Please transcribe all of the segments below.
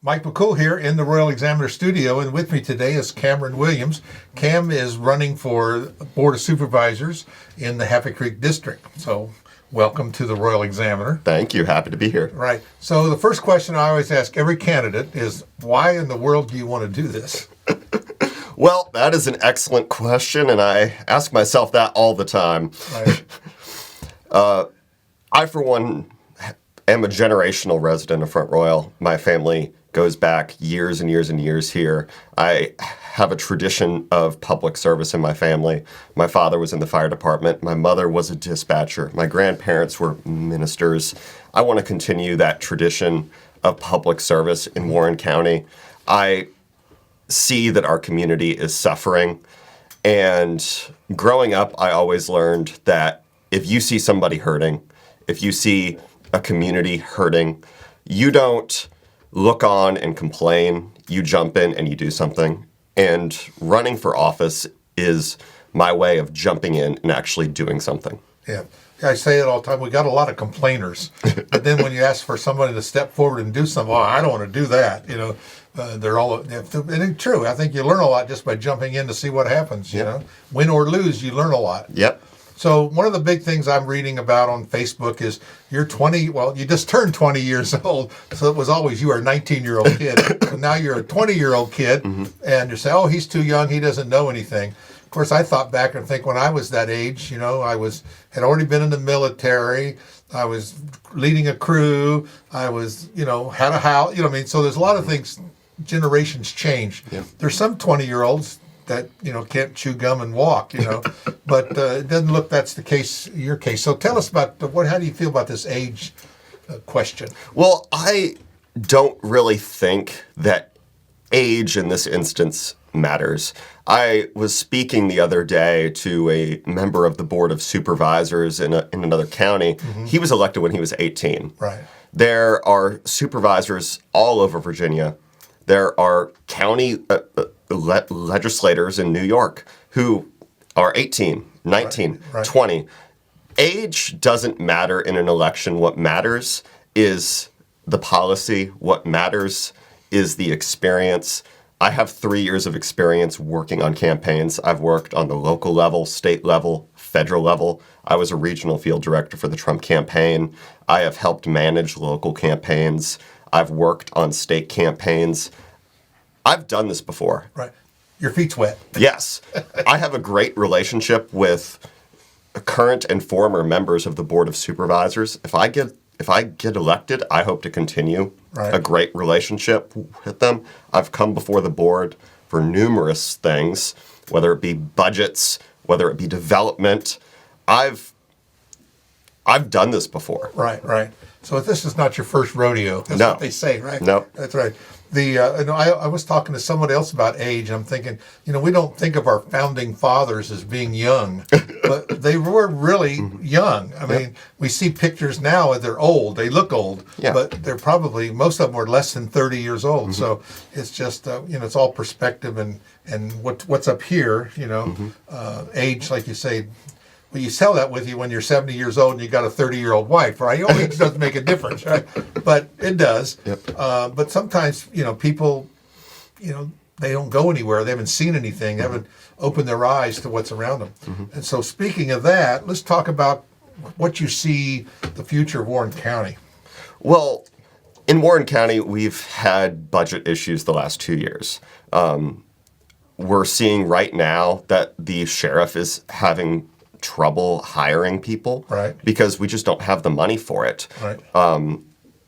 Mike McCool here in the Royal Examiner studio, and with me today is Cameron Williams. Cam is running for Board of Supervisors in the Happy Creek District. So welcome to the Royal Examiner. Thank you. Happy to be here. Right. So the first question I always ask every candidate is, why in the world do you want to do this? Well, that is an excellent question, and I ask myself that all the time. Right. I, for one, am a generational resident of Front Royal. My family goes back years and years and years here. I have a tradition of public service in my family. My father was in the fire department. My mother was a dispatcher. My grandparents were ministers. I want to continue that tradition of public service in Warren County. I see that our community is suffering. And growing up, I always learned that if you see somebody hurting, if you see a community hurting, you don't look on and complain. You jump in and you do something. And running for office is my way of jumping in and actually doing something. Yeah. I say it all the time. We got a lot of complainers, but then when you ask for somebody to step forward and do something, well, I don't want to do that. You know, they're all, and it's true. I think you learn a lot just by jumping in to see what happens. You know, win or lose, you learn a lot. Yep. So one of the big things I'm reading about on Facebook is you're 20, well, you just turned 20 years old. So it was always you were a 19-year-old kid. So now you're a 20-year-old kid, and you say, oh, he's too young. He doesn't know anything. Of course, I thought back and think when I was that age, you know, had already been in the military. I was leading a crew. I was, you know, had a house. You know what I mean? So there's a lot of things, generations change. Yeah. There's some 20-year-olds that, you know, can't chew gum and walk, you know, but it doesn't look that's the case, your case. So tell us about how do you feel about this age question? Well, I don't really think that age in this instance matters. I was speaking the other day to a member of the Board of Supervisors in another county. He was elected when he was 18. Right. There are supervisors all over Virginia. There are county legislators in New York who are 18, 19, right. 20. Age doesn't matter in an election. What matters is the policy. What matters is the experience. I have 3 years of experience working on campaigns. I've worked on the local level, state level, federal level. I was a regional field director for the Trump campaign. I have helped manage local campaigns. I've worked on state campaigns. I've done this before. Right. Your feet's wet. Yes. I have a great relationship with current and former members of the Board of Supervisors. If I get elected, I hope to continue a great relationship with them. I've come before the board for numerous things, whether it be budgets, whether it be development. I've done this before. Right. So this is not your first rodeo. That's what they say, right? No. That's right. I was talking to someone else about age, and I'm thinking, you know, we don't think of our founding fathers as being young, but they were really young. I mean, we see pictures now and they're old. They look old, but they're probably, most of them were less than 30 years old. So it's just, you know, it's all perspective and what's up here, you know, age, like you say. Well, you sell that with you when you're 70 years old and you got a 30-year-old wife, right? Oh, it doesn't make a difference, right? But it does. Yep. But sometimes, you know, people, you know, they don't go anywhere. They haven't seen anything. They haven't opened their eyes to what's around them. And so speaking of that, let's talk about what you see the future of Warren County. Well, in Warren County, we've had budget issues the last 2 years. We're seeing right now that the sheriff is having trouble hiring people because we just don't have the money for it.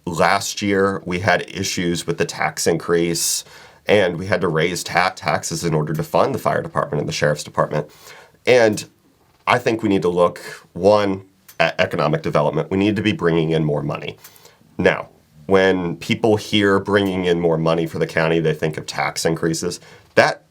Last year, we had issues with the tax increase, and we had to raise taxes in order to fund the fire department and the sheriff's department. And I think we need to look, one, at economic development. We need to be bringing in more money. Now, when people hear bringing in more money for the county, they think of tax increases. That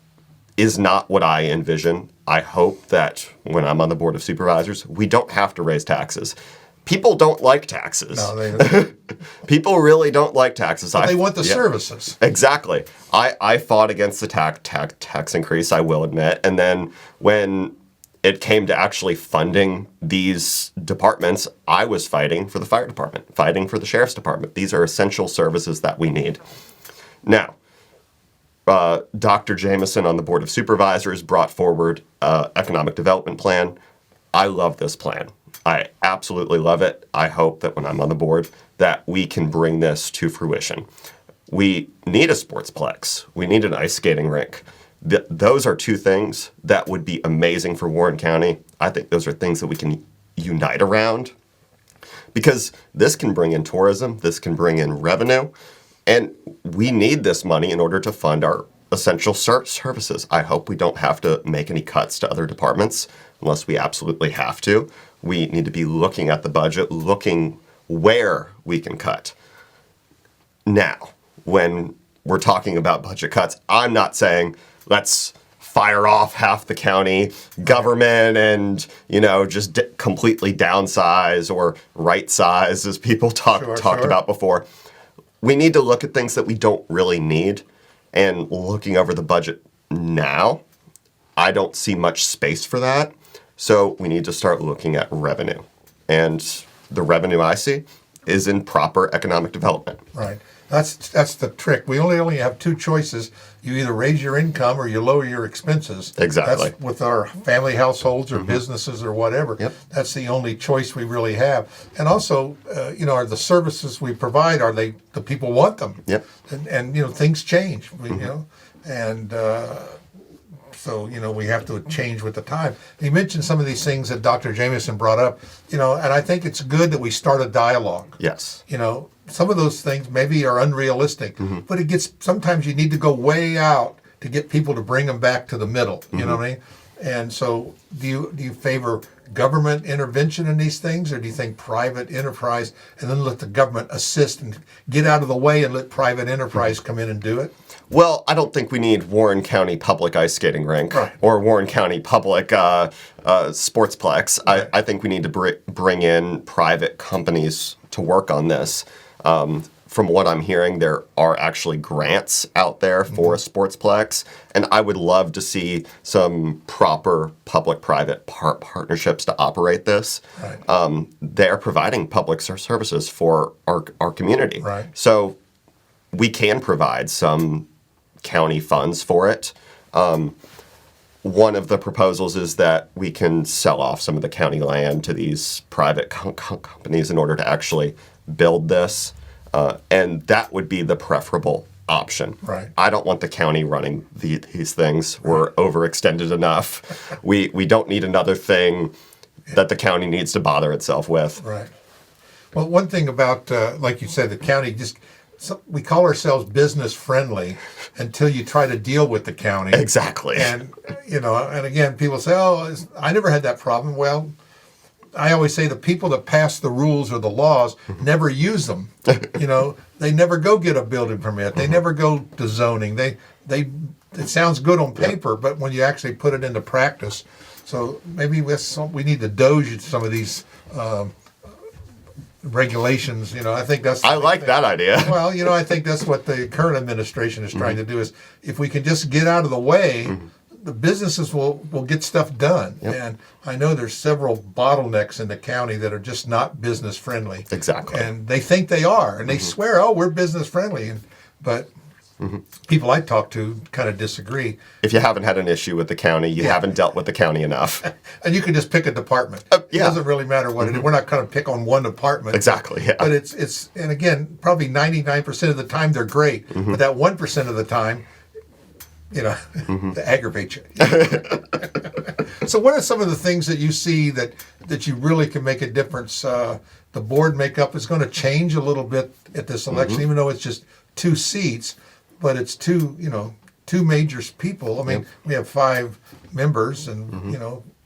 is not what I envision. I hope that when I'm on the Board of Supervisors, we don't have to raise taxes. People don't like taxes. No, they don't. People really don't like taxes. But they want the services. Exactly. I fought against the tax increase, I will admit. And then when it came to actually funding these departments, I was fighting for the fire department, fighting for the sheriff's department. These are essential services that we need. Now, Dr. Jameson on the Board of Supervisors brought forward economic development plan. I love this plan. I absolutely love it. I hope that when I'm on the board that we can bring this to fruition. We need a sportsplex. We need an ice skating rink. Those are two things that would be amazing for Warren County. I think those are things that we can unite around because this can bring in tourism, this can bring in revenue, and we need this money in order to fund our essential services. I hope we don't have to make any cuts to other departments unless we absolutely have to. We need to be looking at the budget, looking where we can cut. Now, when we're talking about budget cuts, I'm not saying let's fire off half the county government and, just completely downsize or right size, as people talked about before. We need to look at things that we don't really need. And looking over the budget now, I don't see much space for that. So we need to start looking at revenue. And the revenue I see is in proper economic development. Right. That's the trick. We only have two choices. You either raise your income or you lower your expenses. Exactly. That's with our family households or businesses or whatever. Yep. That's the only choice we really have. And also, are the services we provide, are they the people want them? Yep. And things change. So, we have to change with the time. He mentioned some of these things that Dr. Jameson brought up, and I think it's good that we start a dialogue. Yes. Some of those things maybe are unrealistic, but sometimes you need to go way out to get people to bring them back to the middle. You know what I mean? And so do you favor government intervention in these things, or do you think private enterprise and then let the government assist and get out of the way and let private enterprise come in and do it? Well, I don't think we need Warren County Public Ice Skating Rink or Warren County Public Sportsplex. Right. I think we need to bring in private companies to work on this. From what I'm hearing, there are actually grants out there for a sportsplex, and I would love to see some proper public-private partnerships to operate this. Right. They're providing public services for our community. Right. So we can provide some county funds for it. One of the proposals is that we can sell off some of the county land to these private companies in order to actually build this. And that would be the preferable option. Right. I don't want the county running these things. We're overextended enough. We don't need another thing that the county needs to bother itself with. Right. Well, one thing about, like you said, the county we call ourselves business friendly until you try to deal with the county. Exactly. And, and again, people say, I never had that problem. Well, I always say the people that pass the rules or the laws never use them. They never go get a building permit. They never go to zoning. It sounds good on paper, but when you actually put it into practice, so maybe we need to doge some of these regulations. I think that's. I like that idea. Well, I think that's what the current administration is trying to do. Is if we can just get out of the way. The businesses will get stuff done. Yep. And I know there's several bottlenecks in the county that are just not business friendly. Exactly. And they think they are, and they swear, we're business friendly. But people I talk to kind of disagree. If you haven't had an issue with the county, you haven't dealt with the county enough. And you can just pick a department. It doesn't really matter what it is. We're not going to pick on one department. Exactly. Yeah. But it's and again, probably 99% of the time they're great. But that 1% of the time, to aggravate you. So what are some of the things that you see that you really can make a difference? The board makeup is going to change a little bit at this election, even though it's just 2 seats, but it's two major people. I mean, we have 5 members and,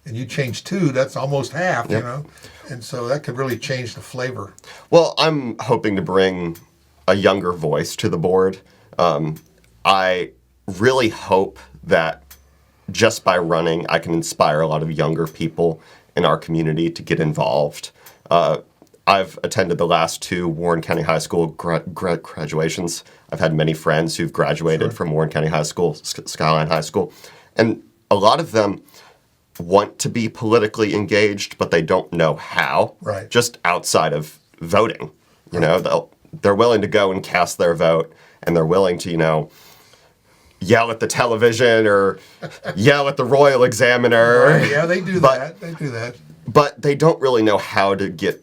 and you change 2, that's almost half, and so that could really change the flavor. Well, I'm hoping to bring a younger voice to the board. I really hope that just by running, I can inspire a lot of younger people in our community to get involved. I've attended the last 2 Warren County High School graduations. I've had many friends who've graduated from Warren County High School, Skyline High School, and a lot of them want to be politically engaged, but they don't know how. Right. Just outside of voting, they're willing to go and cast their vote and they're willing to, yell at the television or yell at the Royal Examiner. Right, yeah, they do that. They do that. But they don't really know how to get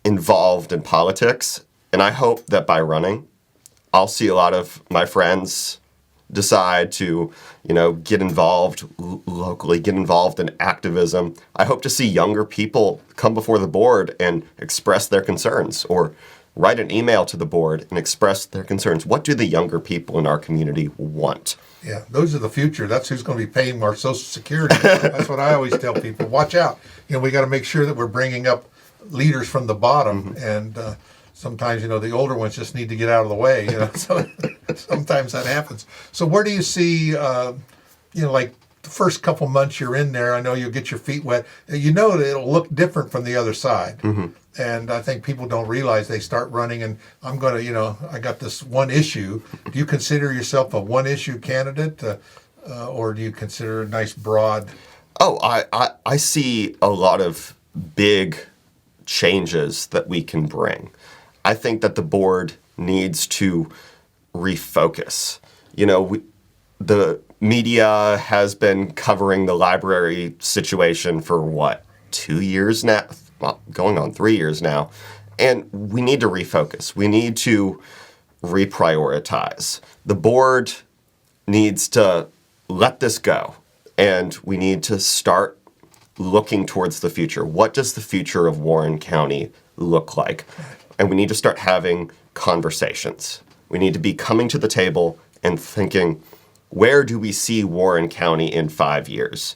involved in politics. And I hope that by running, I'll see a lot of my friends decide to, get involved locally, get involved in activism. I hope to see younger people come before the board and express their concerns, or write an email to the board and express their concerns. What do the younger people in our community want? Yeah, those are the future. That's who's going to be paying our Social Security. That's what I always tell people. Watch out. We got to make sure that we're bringing up leaders from the bottom, and sometimes, the older ones just need to get out of the way. So sometimes that happens. So where do you see, like the first couple months you're in there? I know you'll get your feet wet. That it'll look different from the other side. And I think people don't realize they start running, and I'm going to, I got this one issue. Do you consider yourself a one-issue candidate, or do you consider a nice broad? Oh, I see a lot of big changes that we can bring. I think that the board needs to refocus. The media has been covering the library situation for 2 years now? Well, going on 3 years now. And we need to refocus. We need to reprioritize. The board needs to let this go, and we need to start looking towards the future. What does the future of Warren County look like? And we need to start having conversations. We need to be coming to the table and thinking, where do we see Warren County in 5 years?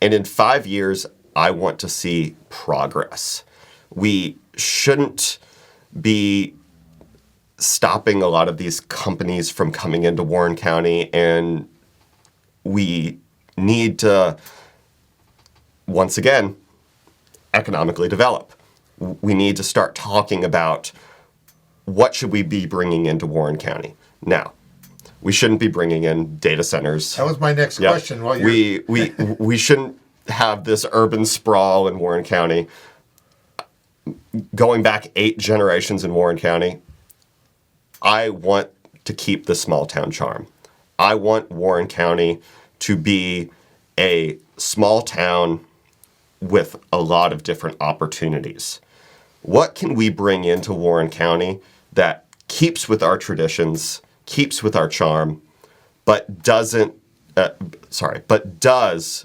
And in 5 years, I want to see progress. We shouldn't be stopping a lot of these companies from coming into Warren County, and we need to, once again, economically develop. We need to start talking about what should we be bringing into Warren County. Now, we shouldn't be bringing in data centers. That was my next question. While we shouldn't have this urban sprawl in Warren County. Going back 8 generations in Warren County, I want to keep the small town charm. I want Warren County to be a small town with a lot of different opportunities. What can we bring into Warren County that keeps with our traditions, keeps with our charm, but does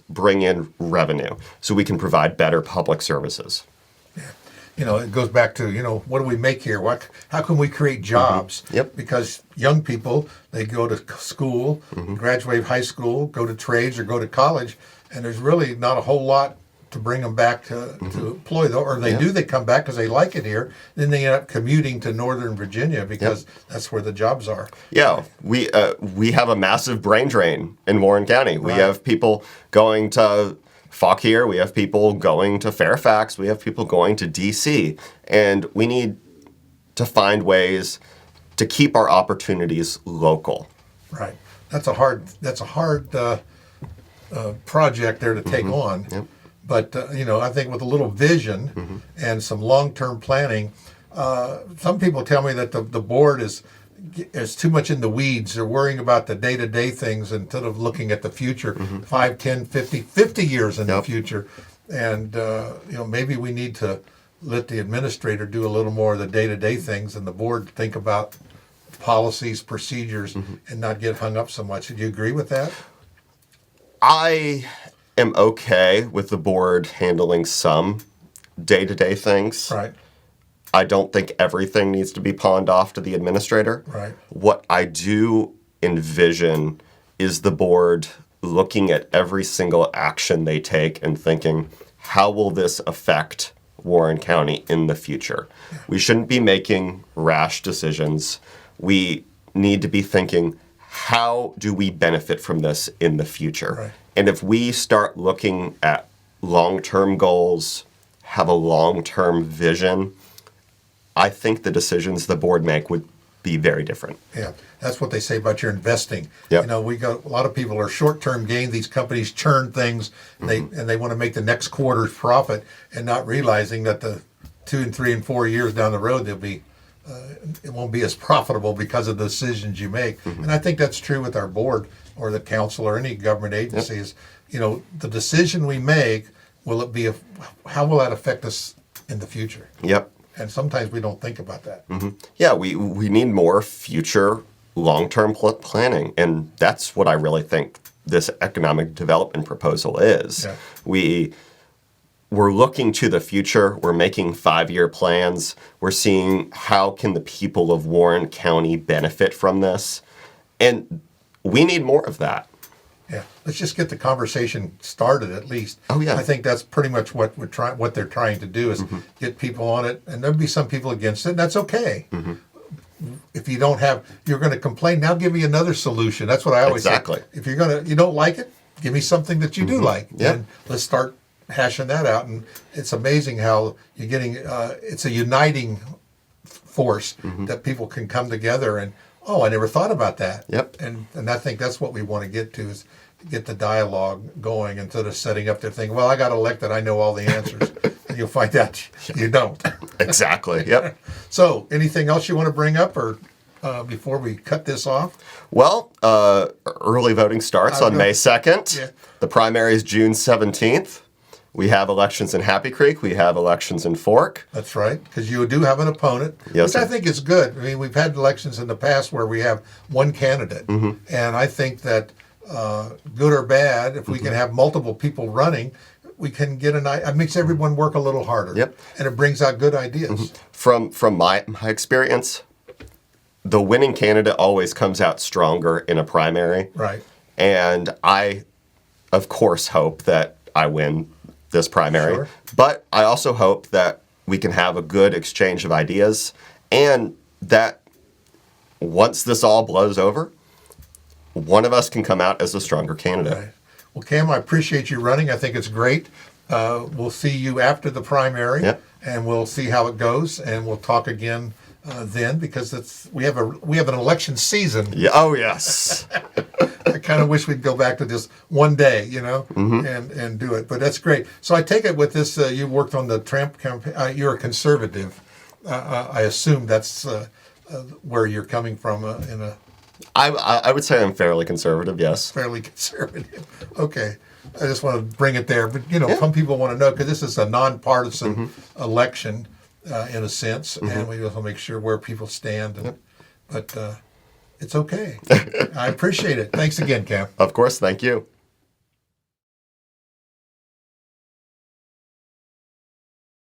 bring in revenue so we can provide better public services? It goes back to, what do we make here? How can we create jobs? Yep. Because young people, they go to school, graduate high school, go to trades or go to college, and there's really not a whole lot to bring them back to employ, though. Or they come back because they like it here. Then they end up commuting to Northern Virginia because that's where the jobs are. Yeah, we have a massive brain drain in Warren County. We have people going to Fauquier, we have people going to Fairfax, we have people going to D.C., and we need to find ways to keep our opportunities local. Right. That's a hard project there to take on. Yep. But, I think with a little vision and some long-term planning, some people tell me that the board is too much in the weeds. They're worrying about the day-to-day things instead of looking at the future, 5, 10, 50 years in the future. And, maybe we need to let the administrator do a little more of the day-to-day things and the board think about policies, procedures, and not get hung up so much. Do you agree with that? I am okay with the board handling some day-to-day things. Right. I don't think everything needs to be pawned off to the administrator. Right. What I do envision is the board looking at every single action they take and thinking, how will this affect Warren County in the future? Yeah. We shouldn't be making rash decisions. We need to be thinking, how do we benefit from this in the future? Right. And if we start looking at long-term goals, have a long-term vision, I think the decisions the board make would be very different. Yeah, that's what they say about your investing. Yep. We got a lot of people are short-term gain. These companies churn things, and they want to make the next quarter's profit, and not realizing that the 2 and 3 and 4 years down the road they'll be it won't be as profitable because of the decisions you make. And I think that's true with our board or the council or any government agency is, the decision we make, how will that affect us in the future? Yep. And sometimes we don't think about that. Yeah, we need more future long-term planning, and that's what I really think this economic development proposal is. Yeah. We're looking to the future. We're making 5-year plans. We're seeing how can the people of Warren County benefit from this, and we need more of that. Yeah, let's just get the conversation started at least. Oh, yeah. I think that's pretty much what they're trying to do is get people on it, and there'll be some people against it, and that's okay. If you don't have, you're going to complain. Now give me another solution. That's what I always say. If you don't like it, give me something that you do like, and let's start hashing that out. And it's amazing how you're getting. It's a uniting force that people can come together and. Oh, I never thought about that. Yep. And I think that's what we want to get to is get the dialogue going instead of setting up there thinking, well, I got elected, I know all the answers. And you'll find out you don't. Exactly. Yep. So anything else you want to bring up or before we cut this off? Well, early voting starts on May 2nd. Yeah. The primary is June 17th. We have elections in Happy Creek. We have elections in Fork. That's right, because you do have an opponent, Yes, which I sir. think is good. I mean, we've had elections in the past where we have one candidate, and I think that good or bad, if we can have multiple people running, we can get it makes everyone work a little harder. Yep. And it brings out good ideas. From my experience, the winning candidate always comes out stronger in a primary. Right. And I, of course, hope that I win this primary. Sure. But I also hope that we can have a good exchange of ideas and that once this all blows over, one of us can come out as a stronger candidate. Right. Well, Cam, I appreciate you running. I think it's great. We'll see you after the primary, Yep. and we'll see how it goes, and we'll talk again then because we have an election season. Yeah. Oh, yes. I kind of wish we'd go back to just one day, and do it. But that's great. So I take it with this, you worked on the Trump campaign. You're a conservative. I assume that's where you're coming from I would say I'm fairly conservative, yes. fairly conservative. Okay. I just want to bring it there. But, some people want to know, because this is a nonpartisan election in a sense, and we just want to make sure where people stand. But it's okay. I appreciate it. Thanks again, Cam. Of course, thank you.